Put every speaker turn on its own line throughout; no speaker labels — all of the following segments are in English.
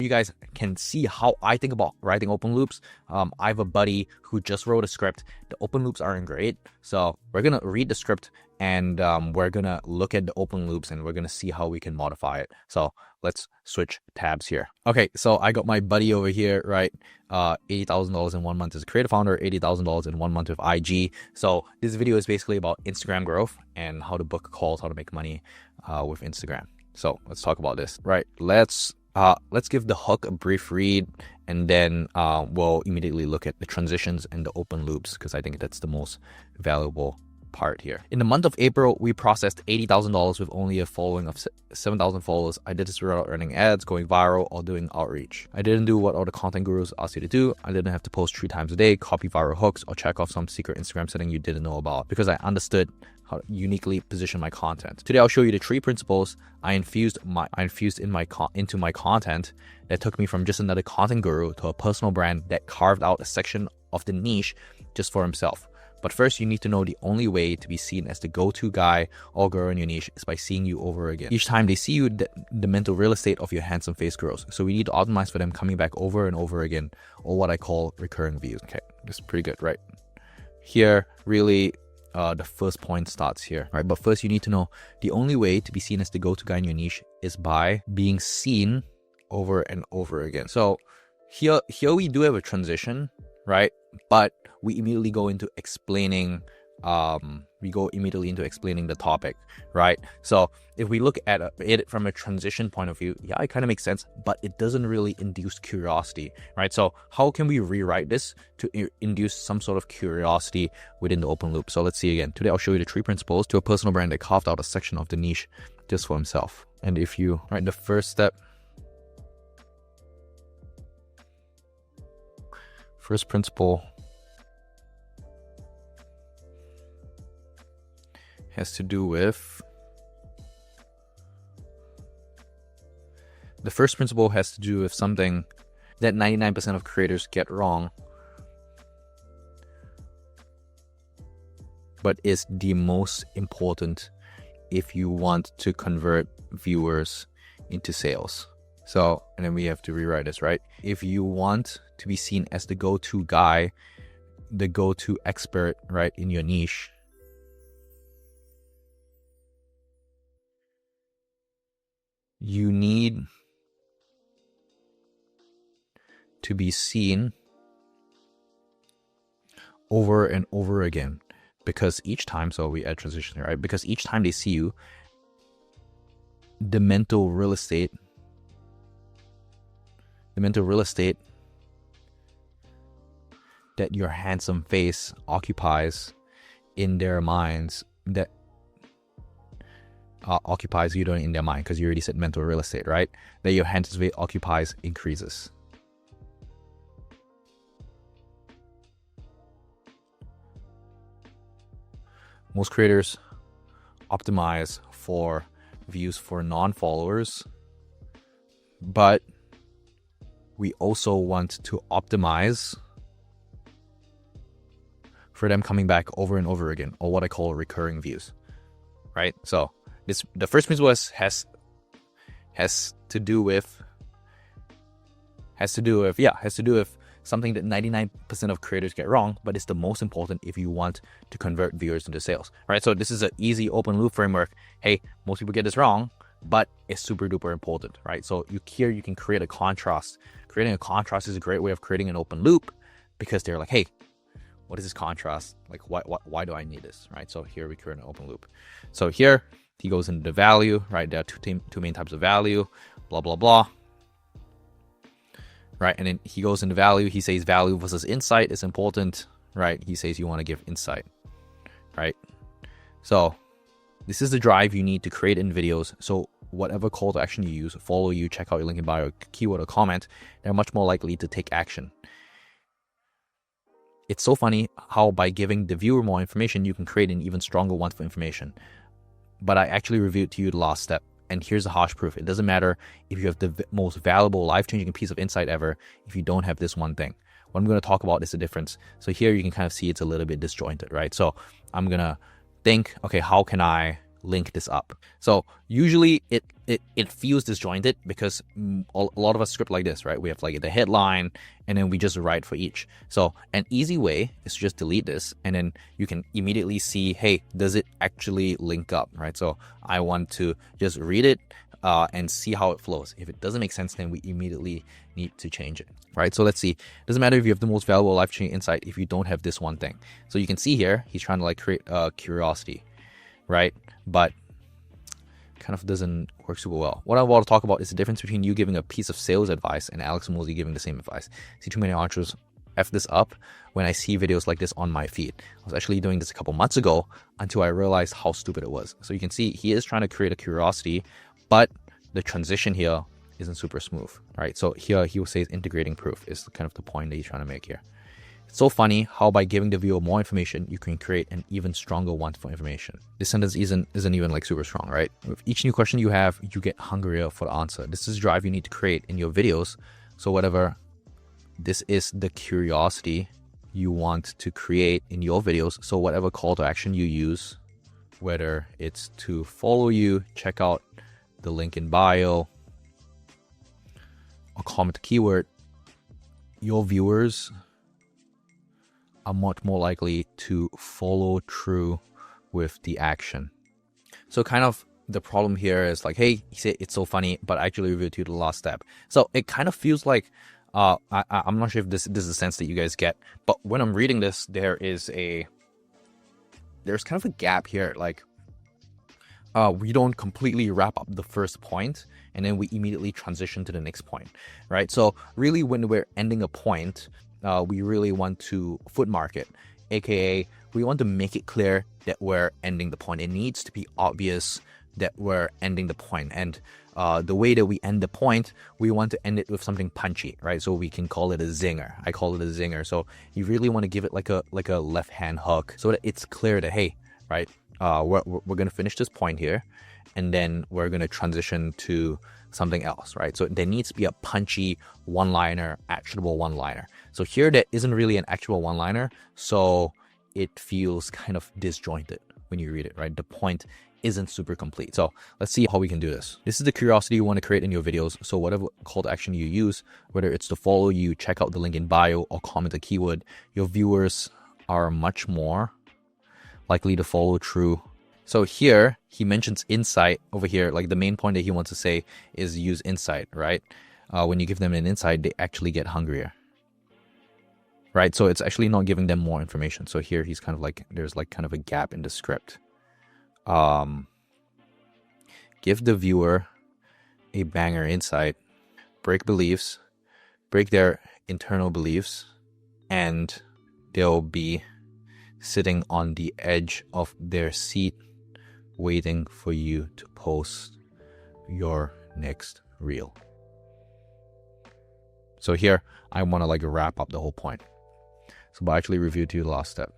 You guys can see how I think about writing open loops. I have a buddy who just wrote a script. The open loops aren't great, so we're gonna read the script and we're gonna look at the open loops and we're gonna see how we can modify it. So let's switch tabs here. Okay, so I got my buddy over here, right? $80,000 in 1 month as a creative founder, $80,000 in 1 month with IG. So this video is basically about Instagram growth and how to book calls, how to make money with Instagram. So let's talk about this, right? Let's give the hook a brief read, and then we'll immediately look at the transitions and the open loops, because I think that's the most valuable part here. In the month of April, we processed $80,000 with only a following of 7,000 followers. I did this without running ads, going viral, or doing outreach. I didn't do what all the content gurus asked you to do. I didn't have to post 3 times a day, copy viral hooks, or check off some secret Instagram setting you didn't know about, because I understood how to uniquely position my content. Today, I'll show you the 3 principles I infused into my content that took me from just another content guru to a personal brand that carved out a section of the niche just for himself. But first, you need to know the only way to be seen as the go-to guy or girl in your niche is by seeing you over again. Each time they see you, the mental real estate of your handsome face grows. So we need to optimize for them coming back over and over again, or what I call recurring views. Okay, this is pretty good, right? Here, really, the first point starts here, right? But first, you need to know the only way to be seen as the go-to guy in your niche is by being seen over and over again. So here we do have a transition, right? But we immediately go into explaining the topic, right? So if we look at it from a transition point of view, yeah, it kind of makes sense, but it doesn't really induce curiosity, right? So how can we rewrite this to induce some sort of curiosity within the open loop? So let's see again. Today, I'll show you the 3 principles to a personal brand that carved out a section of the niche just for himself. And if you, right, the first principle has to do with something that 99% of creators get wrong, but is the most important if you want to convert viewers into sales. So, and then we have to rewrite this, right? If you want to be seen as the go-to guy, the go-to expert, right, in your niche, you need to be seen over and over again, because each time, so we add transition here, right? Because each time they see you, the mental real estate that your handsome face occupies in their minds, that occupies you don't in their mind, because you already said mental real estate, right? That your handsome face occupies increases. Most creators optimize for views for non-followers, but we also want to optimize for them coming back over and over again, or what I call recurring views, right? So the first principle has to do with something that 99% of creators get wrong, but it's the most important if you want to convert viewers into sales, right? So this is an easy open loop framework. Hey, most people get this wrong, but it's super duper important, right? So you can create a contrast. Creating a contrast is a great way of creating an open loop, because they're like, hey, what is this contrast? Like, why do I need this, right? So here we create an open loop. So here he goes into the value, right? There are two main types of value, blah, blah, blah. Right, and then he goes into value. He says value versus insight is important, right? He says you want to give insight, right? So this is the drive you need to create in videos. So whatever call to action you use, follow you, check out your link in bio, keyword or comment, they're much more likely to take action. It's so funny how by giving the viewer more information, you can create an even stronger want for information. But I actually reviewed to you the last step. And here's the harsh proof. It doesn't matter if you have the most valuable, life-changing piece of insight ever if you don't have this one thing. What I'm going to talk about is the difference. So here you can kind of see it's a little bit disjointed, right? So I'm going to think, okay, how can I link this up. So usually it feels disjointed because a lot of us script like this, right? We have like the headline and then we just write for each. So an easy way is to just delete this, and then you can immediately see, hey, does it actually link up, right? So I want to just read it and see how it flows. If it doesn't make sense, then we immediately need to change it, right? So let's see. Doesn't matter if you have the most valuable life-changing insight if you don't have this one thing. So you can see here, he's trying to like create curiosity, right? But kind of doesn't work super well. What I want to talk about is the difference between you giving a piece of sales advice and Alex Mosey giving the same advice. See, too many entrepreneurs F this up when I see videos like this on my feed. I was actually doing this a couple months ago until I realized how stupid it was. So you can see he is trying to create a curiosity, but the transition here isn't super smooth, right? So here he will say integrating proof is kind of the point that he's trying to make here. It's so funny how by giving the viewer more information, you can create an even stronger want for information. This sentence isn't even like super strong, right? With each new question you have, you get hungrier for the answer. This is the drive you need to create in your videos. So whatever, this is the curiosity you want to create in your videos. So whatever call to action you use, whether it's to follow you, check out the link in bio, or comment a keyword, your viewers are much more likely to follow through with the action. So kind of the problem here is like, hey, he said it's so funny, but I actually revealed to you the last step. So it kind of feels like, I'm not sure if this is the sense that you guys get, but when I'm reading this, there's kind of a gap here. Like, we don't completely wrap up the first point and then we immediately transition to the next point, right? So really when we're ending a point, we really want to footmark it, aka we want to make it clear that we're ending the point. It needs to be obvious that we're ending the point. And the way that we end the point, we want to end it with something punchy, right? So we can call it a zinger. I call it a zinger. So you really want to give it like a left hand hook so that it's clear that, hey, right, we're going to finish this point here and then we're going to transition to something else, right? So there needs to be a punchy one-liner, actionable one-liner. So here there isn't really an actual one-liner, so it feels kind of disjointed when you read it, right? The point isn't super complete. So let's see how we can do this. This is the curiosity you want to create in your videos. So whatever call to action you use, whether it's to follow you, check out the link in bio, or comment a keyword, your viewers are much more likely to follow through. So here he mentions insight over here. Like the main point that he wants to say is use insight, right? When you give them an insight, they actually get hungrier, right? So it's actually not giving them more information. So here he's kind of like, there's like kind of a gap in the script. Give the viewer a banger insight, break beliefs, break their internal beliefs, and they'll be sitting on the edge of their seat waiting for you to post your next reel. So here I want to like wrap up the whole point. So by actually review to you the last step.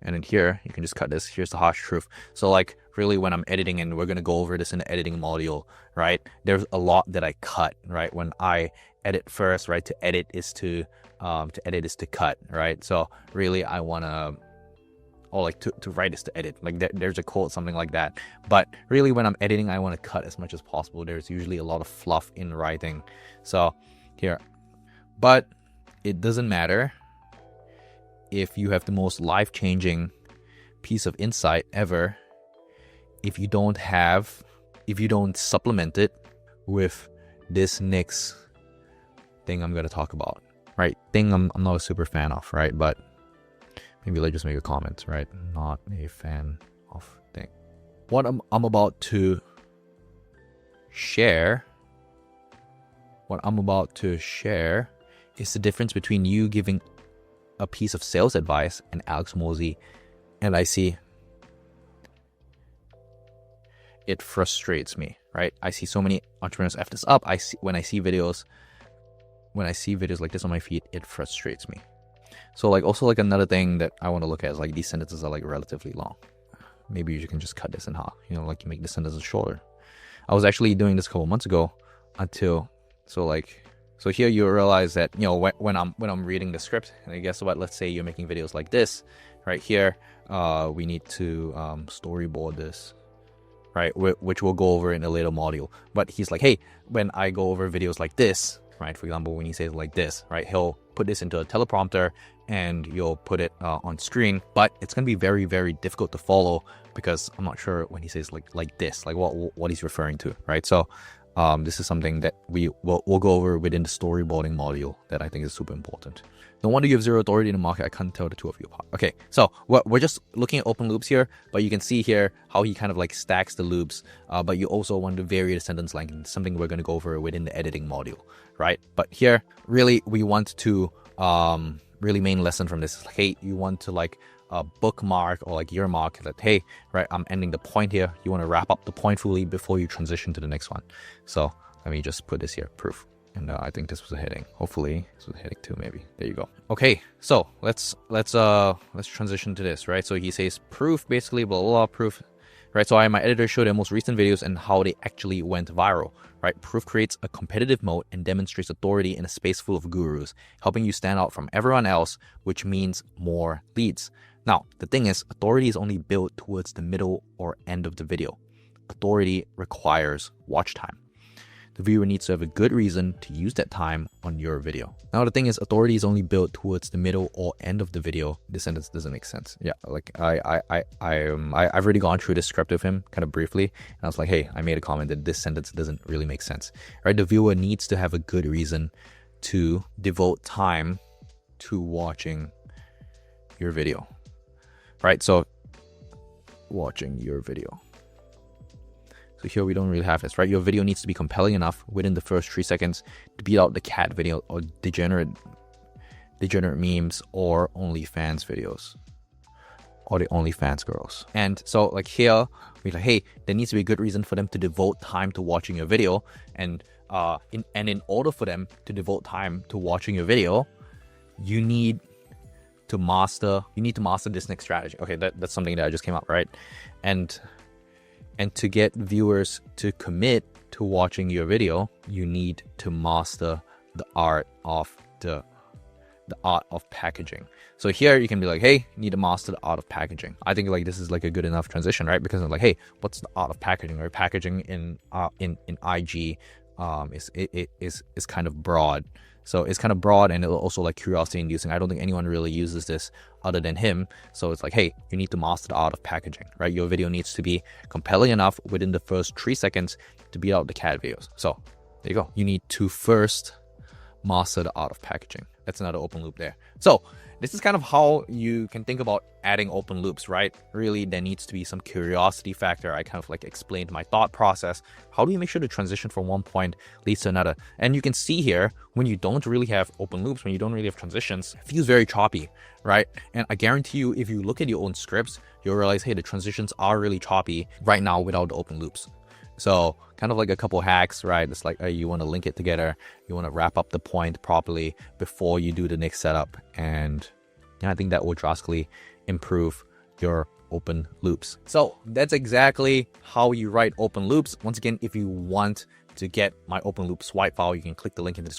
And then here you can just cut this. Here's the harsh truth. So like really when I'm editing, and we're going to go over this in the editing module, right? There's a lot that I cut, right? When I edit first, right? To edit is to edit is to cut, right? So really I want to, or like to write is to edit. Like there's a quote, something like that. But really when I'm editing, I want to cut as much as possible. There's usually a lot of fluff in writing. So here, but it doesn't matter if you have the most life-changing piece of insight ever, if you don't supplement it with this next thing I'm going to talk about, right? Thing I'm not a super fan of, right? But maybe let's just make a comment, right? Not a fan of thing. What I'm about to share, is the difference between you giving a piece of sales advice and Alex Mosey. And I see it frustrates me, right? I see so many entrepreneurs F this up. When I see videos like this on my feed, it frustrates me. So like also like another thing that I want to look at is like these sentences are like relatively long. Maybe you can just cut this in half, like you make the sentences shorter. I was actually doing this a couple months ago so So here you realize that, you know, when I'm reading the script, and guess what? Let's say you're making videos like this, right here. We need to storyboard this, right? Which we'll go over in a later module. But he's like, hey, when I go over videos like this, right? For example, when he says like this, right? He'll put this into a teleprompter and you'll put it on screen, but it's gonna be very, very difficult to follow because I'm not sure when he says like this, like what he's referring to, right? So this is something that we'll go over within the storyboarding module that I think is super important. No wonder you have zero authority in the market. I can't tell the two of you apart. Okay, so we're just looking at open loops here, but you can see here how he kind of like stacks the loops, but you also want to vary the sentence length, something we're going to go over within the editing module, right? But here, really, we want to really main lesson from this is like, hey, you want to like bookmark or like earmark that, hey, right, I'm ending the point here. You want to wrap up the point fully before you transition to the next one. So let me just put this here, proof. And I think this was a heading. Hopefully this was a heading too, maybe. There you go. Okay, so let's transition to this, right? So he says proof, basically, blah, blah, blah, proof, right? So I and my editor show their most recent videos and how they actually went viral, right? Proof creates a competitive moat and demonstrates authority in a space full of gurus, helping you stand out from everyone else, which means more leads. Now, the thing is, authority is only built towards the middle or end of the video. Authority requires watch time. The viewer needs to have a good reason to use that time on your video. Now, the thing is, authority is only built towards the middle or end of the video. This sentence doesn't make sense. Yeah, like I've already gone through this script with him kind of briefly, and I was like, hey, I made a comment that this sentence doesn't really make sense, right? The viewer needs to have a good reason to devote time to watching your video, right? So, watching your video. So here we don't really have this, right? Your video needs to be compelling enough within the first 3 seconds to beat out the cat video or degenerate memes or OnlyFans videos or the OnlyFans girls. And so like here, we're like, hey, there needs to be a good reason for them to devote time to watching your video. And in order for them to devote time to watching your video, you need to master this next strategy. Okay, that's something that I just came up, right? And to get viewers to commit to watching your video, you need to master the art of packaging. So here you can be like, hey, you need to master the art of packaging. I think like this is like a good enough transition, right? Because I'm like, hey, what's the art of packaging? Right? Packaging in IG is kind of broad. So it's kind of broad and also like curiosity inducing. I don't think anyone really uses this other than him. So it's like, hey, you need to master the art of packaging, right? Your video needs to be compelling enough within the first 3 seconds to beat out the cat videos. So there you go. You need to first master the art of packaging. That's another open loop there. So this is kind of how you can think about adding open loops, right? Really, there needs to be some curiosity factor. I kind of like explained my thought process. How do you make sure the transition from one point leads to another? And you can see here, when you don't really have open loops, when you don't really have transitions, it feels very choppy, right? And I guarantee you, if you look at your own scripts, you'll realize, hey, the transitions are really choppy right now without the open loops. So kind of like a couple hacks, right? It's like you want to link it together. You want to wrap up the point properly before you do the next setup. And yeah, I think that will drastically improve your open loops. So that's exactly how you write open loops. Once again, if you want to get my open loop swipe file, you can click the link in the description.